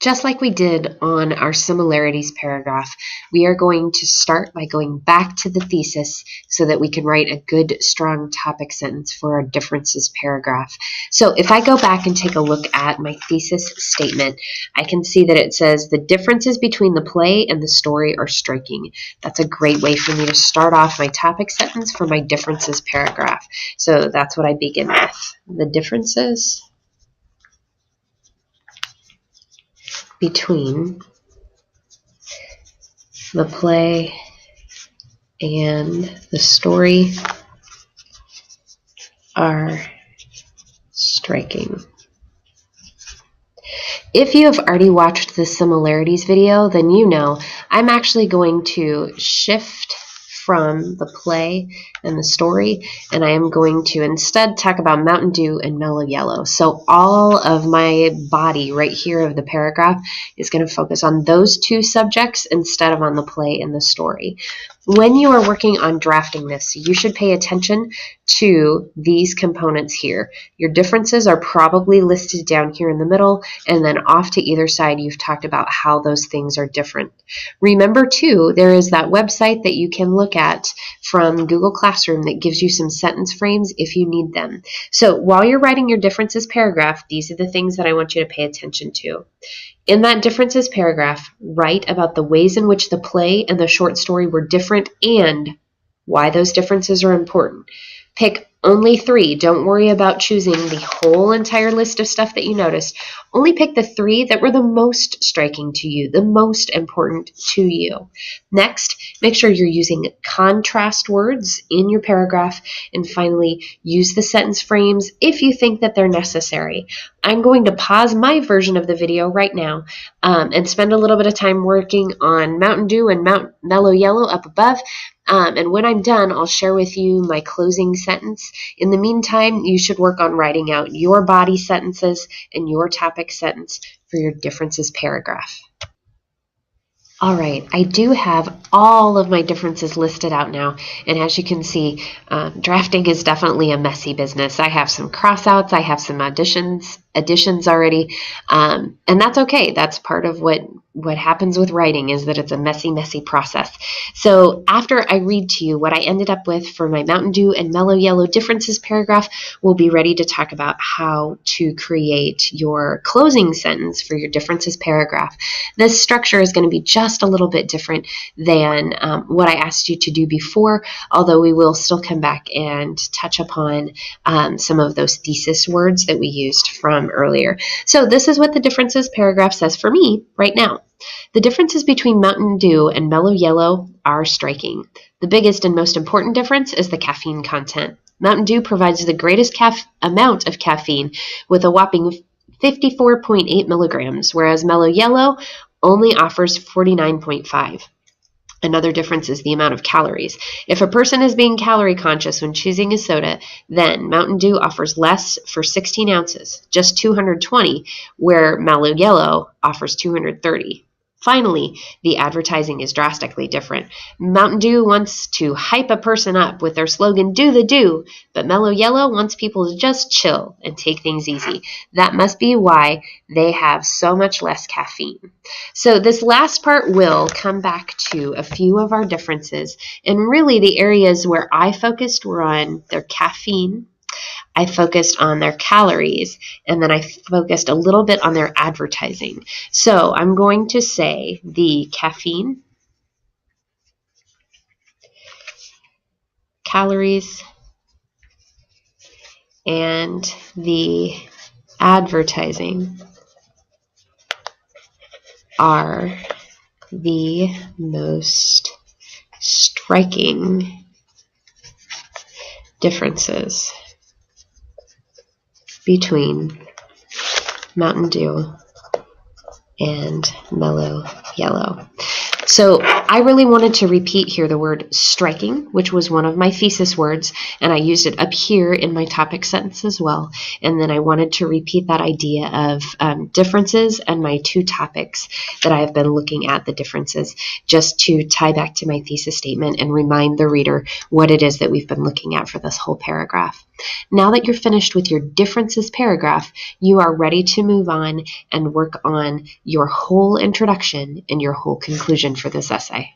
Just like we did on our similarities paragraph, we are going to start by going back to the thesis so that we can write a good, strong topic sentence for our differences paragraph. So if I go back and take a look at my thesis statement, I can see that it says the differences between the play and the story are striking. That's a great way for me to start off my topic sentence for my differences paragraph. So that's what I begin with. The differences between the play and the story are striking. If you have already watched the similarities video, then you know I'm actually going to shift from the play and the story, and I am going to instead talk about Mountain Dew and Mellow Yellow. So all of my body right here of the paragraph is going to focus on those two subjects instead of on the play and the story. When you are working on drafting this, you should pay attention to these components here. Your differences are probably listed down here in the middle, and then off to either side you've talked about how those things are different. Remember too, there is that website that you can look at from Google Classroom that gives you some sentence frames if you need them. So while you're writing your differences paragraph, these are the things that I want you to pay attention to. In that differences paragraph, write about the ways in which the play and the short story were different and why those differences are important. Pick only 3. Don't worry about choosing the whole entire list of stuff that you noticed. Only pick the 3 that were the most striking to you, the most important to you. Next, make sure you're using contrast words in your paragraph. And finally, use the sentence frames if you think that they're necessary. I'm going to pause my version of the video right now and spend a little bit of time working on Mountain Dew and Mellow Yellow up above. And when I'm done, I'll share with you my closing sentence. In the meantime, you should work on writing out your body sentences and your topic sentence for your differences paragraph. All right, I do have all of my differences listed out now, and as you can see, drafting is definitely a messy business. I have some crossouts, I have some additions already, and that's okay. That's part of what happens with writing, is that it's a messy process. So after I read to you what I ended up with for my Mountain Dew and Mellow Yellow differences paragraph, we'll be ready to talk about how to create your closing sentence for your differences paragraph. This structure is going to be just a little bit different than what I asked you to do before, although we will still come back and touch upon some of those thesis words that we used from earlier. So this is what the differences paragraph says for me right now. The differences between Mountain Dew and Mellow Yellow are striking. The biggest and most important difference is the caffeine content. Mountain Dew provides the greatest amount of caffeine with a whopping 54.8 milligrams, whereas Mellow Yellow only offers 49.5. Another difference is the amount of calories. If a person is being calorie conscious when choosing a soda, then Mountain Dew offers less for 16 ounces, just 220, where Mellow Yellow offers 230. Finally, the advertising is drastically different. Mountain Dew wants to hype a person up with their slogan, "Do the Dew," but Mellow Yellow wants people to just chill and take things easy. That must be why they have so much less caffeine. So this last part will come back to a few of our differences, and really the areas where I focused were on their caffeine, I focused on their calories, and then I focused a little bit on their advertising. So I'm going to say the caffeine, calories, and the advertising are the most striking differences between Mountain Dew and Mellow Yellow. So I really wanted to repeat here the word striking, which was one of my thesis words, and I used it up here in my topic sentence as well. And then I wanted to repeat that idea of differences and my 2 topics that I have been looking at, the differences, just to tie back to my thesis statement and remind the reader what it is that we've been looking at for this whole paragraph. Now that you're finished with your differences paragraph, you are ready to move on and work on your whole introduction and your whole conclusion for this essay.